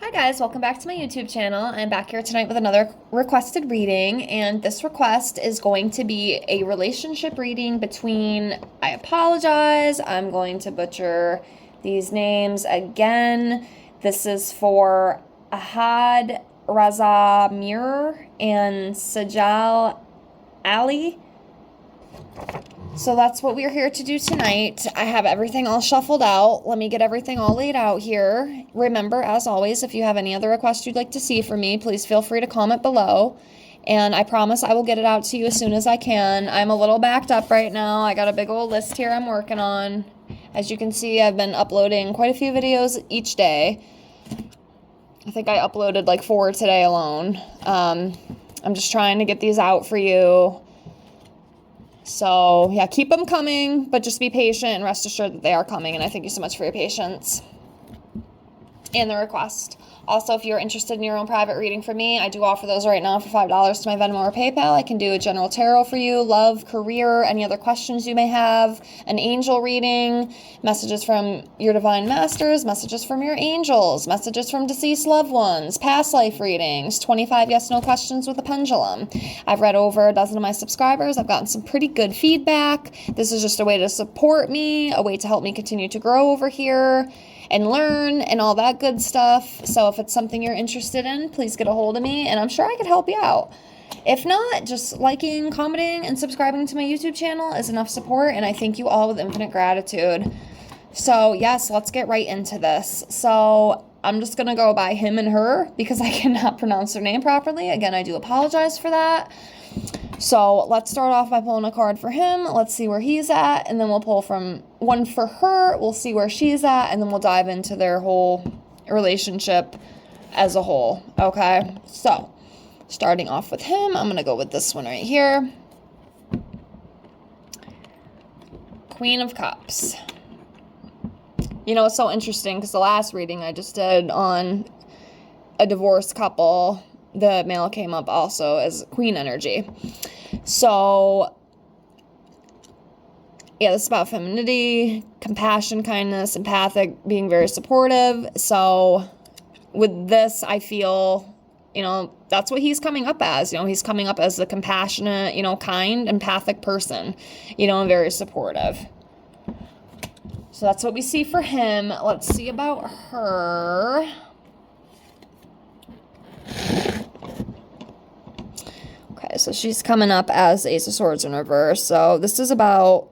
Hi guys, welcome back to my YouTube channel. I'm back here tonight with another requested reading, and this request is going to be a relationship reading between, I apologize, I'm going to butcher these names again. This is for Ahad Raza and Sajal Ali. So that's what we're here to do tonight. I have everything all shuffled out. Let me get everything all laid out here. Remember, as always, if you have any other requests you'd like to see from me, please feel free to comment below. And I promise I will get it out to you as soon as I can. I'm a little backed up right now. I got a big old list here I'm working on. As you can see, I've been uploading quite a few videos each day. I think I uploaded like 4 today alone. I'm just trying to get these out for you. So, yeah, keep them coming, but just be patient and rest assured that they are coming. And I thank you so much for your patience and the request. Also, if you're interested in your own private reading from me, I do offer those right now for $5 to my Venmo or PayPal. I can do a general tarot for you, love, career, any other questions you may have, an angel reading, messages from your divine masters, messages from your angels, messages from deceased loved ones, past life readings, 25 yes/no questions with a pendulum. I've read over a dozen of my subscribers. I've gotten some pretty good feedback. This is just a way to support me, a way to help me continue to grow over here and learn and all that good stuff. So if it's something you're interested in, please get a hold of me and I'm sure I could help you out. If not, just liking, commenting, and subscribing to my YouTube channel is enough support, and I thank you all with infinite gratitude. So yes, let's get right into this. So I'm just gonna go by him and her because I cannot pronounce their name properly. Again, I do apologize for that. So let's start off by pulling a card for him. Let's see where he's at, and then we'll pull from one for her. We'll see where she's at, and then we'll dive into their whole relationship as a whole. Okay, so starting off with him, I'm going to go with this one right here. Queen of Cups. You know, it's so interesting because the last reading I just did on a divorced couple, the male came up also as queen energy. So, yeah, this is about femininity, compassion, kindness, empathic, being very supportive. So, with this, I feel, you know, that's what he's coming up as. You know, he's coming up as a compassionate, you know, kind, empathic person, you know, and very supportive. So, that's what we see for him. Let's see about her. Okay, so she's coming up as Ace of Swords in reverse. So this is about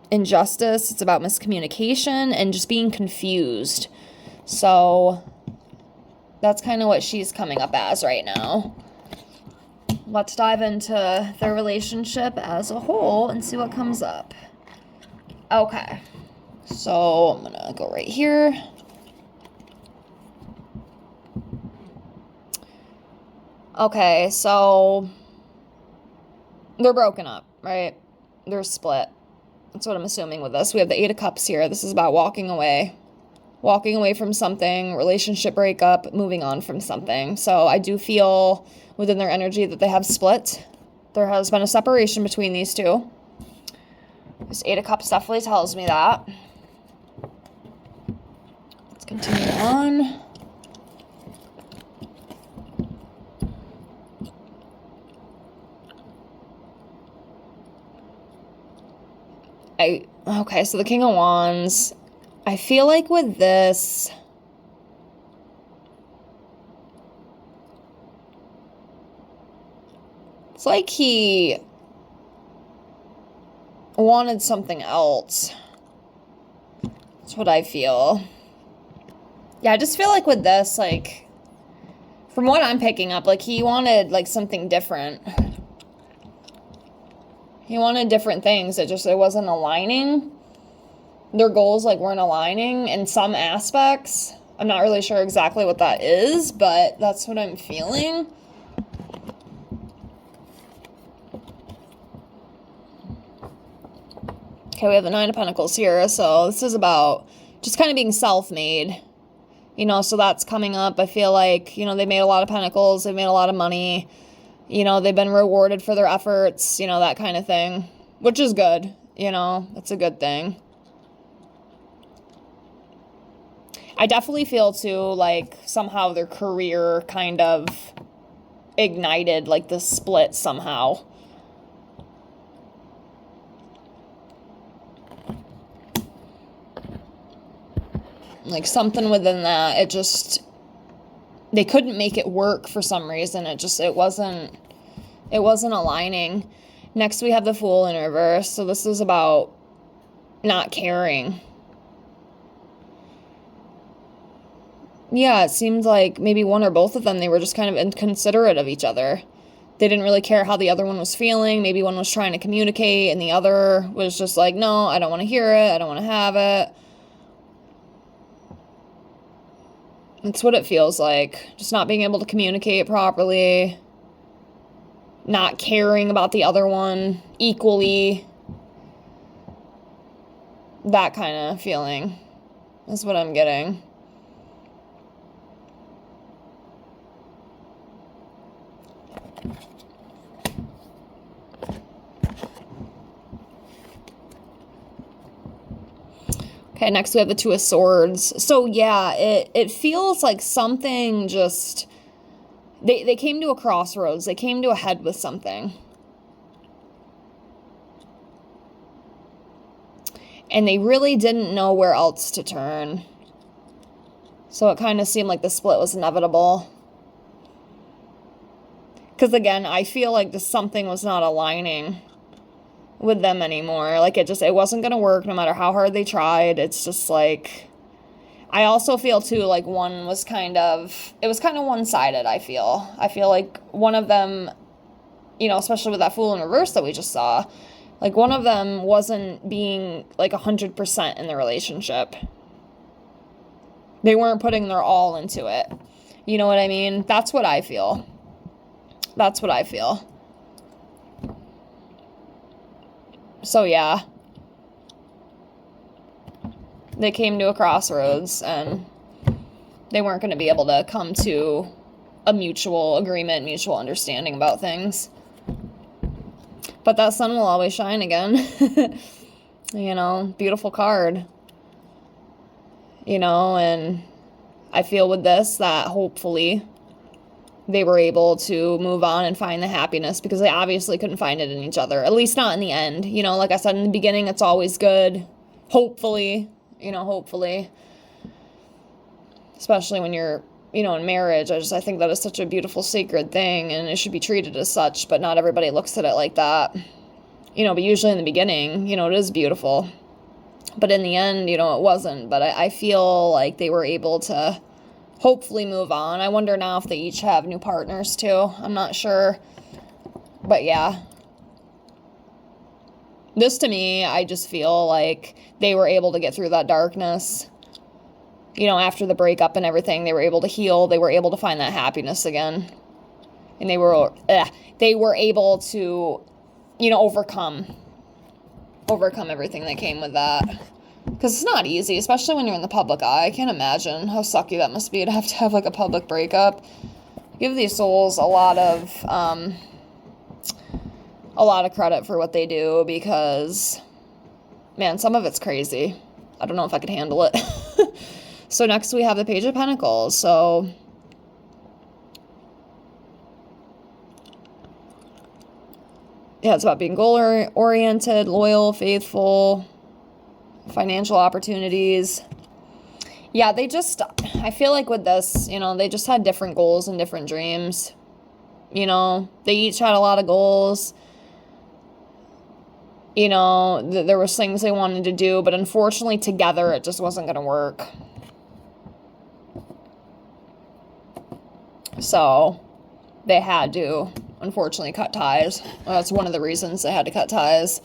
injustice. It's about miscommunication and just being confused. So that's kind of what she's coming up as right now. Let's dive into their relationship as a whole and see what comes up. Okay, so I'm going to go right here. Okay, so they're broken up, right? They're split. That's what I'm assuming with this. We have the 8 of Cups here. This is about walking away from something, relationship breakup, moving on from something. So I do feel within their energy that they have split. There has been a separation between these two. This 8 of Cups definitely tells me that. Let's continue on. Okay, so the King of Wands, I feel like with this, it's like he wanted something else. That's what I feel. Yeah, I just feel like with this, like, from what I'm picking up, like, he wanted, like, something different. He wanted different things. It wasn't aligning. Their goals, like, weren't aligning in some aspects. I'm not really sure exactly what that is, but that's what I'm feeling. Okay, we have the 9 of Pentacles here. So this is about just kind of being self-made. You know, so that's coming up. I feel like, you know, they made a lot of pentacles. They made a lot of money. You know, they've been rewarded for their efforts, you know, that kind of thing, which is good. You know, that's a good thing. I definitely feel too like somehow their career kind of ignited like the split somehow. Like something within that, it just, they couldn't make it work for some reason. It wasn't aligning. Next we have the Fool in reverse. So this is about not caring. Yeah, it seemed like maybe one or both of them, they were just kind of inconsiderate of each other. They didn't really care how the other one was feeling. Maybe one was trying to communicate and the other was just like, no, I don't want to hear it. I don't want to have it. That's what it feels like. Just not being able to communicate properly. Not caring about the other one equally. That kind of feeling is what I'm getting. Okay, next we have the Two of Swords. So yeah, it feels like something just, they came to a crossroads. They came to a head with something. And they really didn't know where else to turn. So it kind of seemed like the split was inevitable. Because again, I feel like just something was not aligning with them anymore. Like it wasn't going to work no matter how hard they tried. It's just like, I also feel too like one was it was kind of one-sided, I feel. I feel like one of them, you know, especially with that Fool in reverse that we just saw, like one of them wasn't being like 100% in the relationship. They weren't putting their all into it. You know what I mean? That's what I feel. That's what I feel. So yeah, they came to a crossroads and they weren't going to be able to come to a mutual agreement, mutual understanding about things. But that sun will always shine again. You know, beautiful card. You know, and I feel with this that hopefully they were able to move on and find the happiness, because they obviously couldn't find it in each other, at least not in the end. You know, like I said in the beginning, it's always good. Hopefully, you know, hopefully. Especially when you're, you know, in marriage. I think that is such a beautiful, sacred thing, and it should be treated as such, but not everybody looks at it like that. You know, but usually in the beginning, you know, it is beautiful. But in the end, you know, it wasn't. But I feel like they were able to hopefully move on. I wonder now if they each have new partners too. I'm not sure. But yeah. This to me, I just feel like they were able to get through that darkness. You know, after the breakup and everything, they were able to heal. They were able to find that happiness again. And they were able to, you know, overcome everything that came with that. Because it's not easy, especially when you're in the public eye. I can't imagine how sucky that must be to have like a public breakup. Give these souls a lot of credit for what they do, because, man, some of it's crazy. I don't know if I could handle it. So next we have the Page of Pentacles. So yeah, it's about being goal-oriented, loyal, faithful, financial opportunities. Yeah, I feel like with this, you know, they just had different goals and different dreams. You know, they each had a lot of goals. You know, there was things they wanted to do, but unfortunately together it just wasn't going to work. So they had to, unfortunately, cut ties. Well, that's one of the reasons they had to cut ties.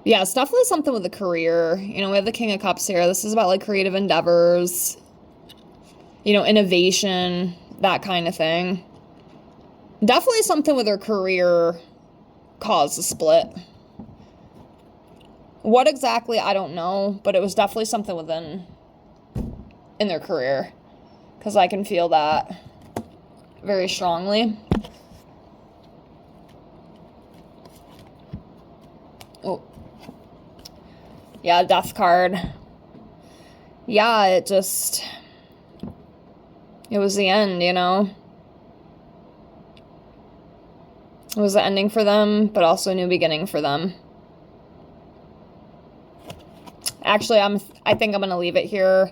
Yeah, it's definitely something with a career. You know, we have the King of Cups here. This is about, like, creative endeavors, you know, innovation, that kind of thing. Definitely something with her career caused a split. What exactly, I don't know, but it was definitely something in their career, because I can feel that very strongly. Oh, Yeah, death card. Yeah, it was the end, you know? It was the ending for them, but also a new beginning for them. Actually, I think I'm going to leave it here.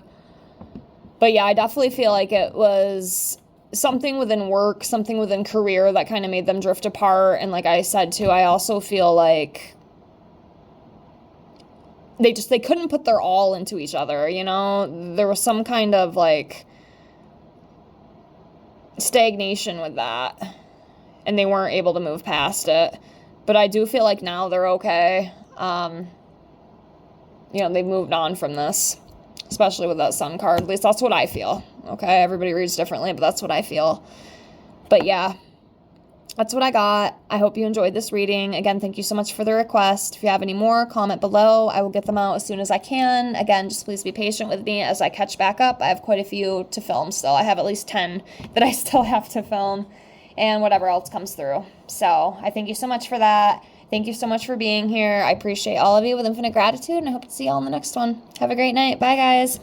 But yeah, I definitely feel like it was something within work, something within career that kind of made them drift apart. And like I said too, I also feel like they couldn't put their all into each other, you know? There was some kind of like stagnation with that, and they weren't able to move past it. But I do feel like now they're okay. You know, they've moved on from this, especially with that sun card. At least that's what I feel. Okay, everybody reads differently, but that's what I feel. But yeah, that's what I got. I hope you enjoyed this reading. Again, thank you so much for the request. If you have any more, comment below. I will get them out as soon as I can. Again, just please be patient with me as I catch back up. I have quite a few to film still. I have at least 10 that I still have to film, and whatever else comes through. So I thank you so much for that. Thank you so much for being here. I appreciate all of you with infinite gratitude, and I hope to see you all in the next one. Have a great night. Bye, guys.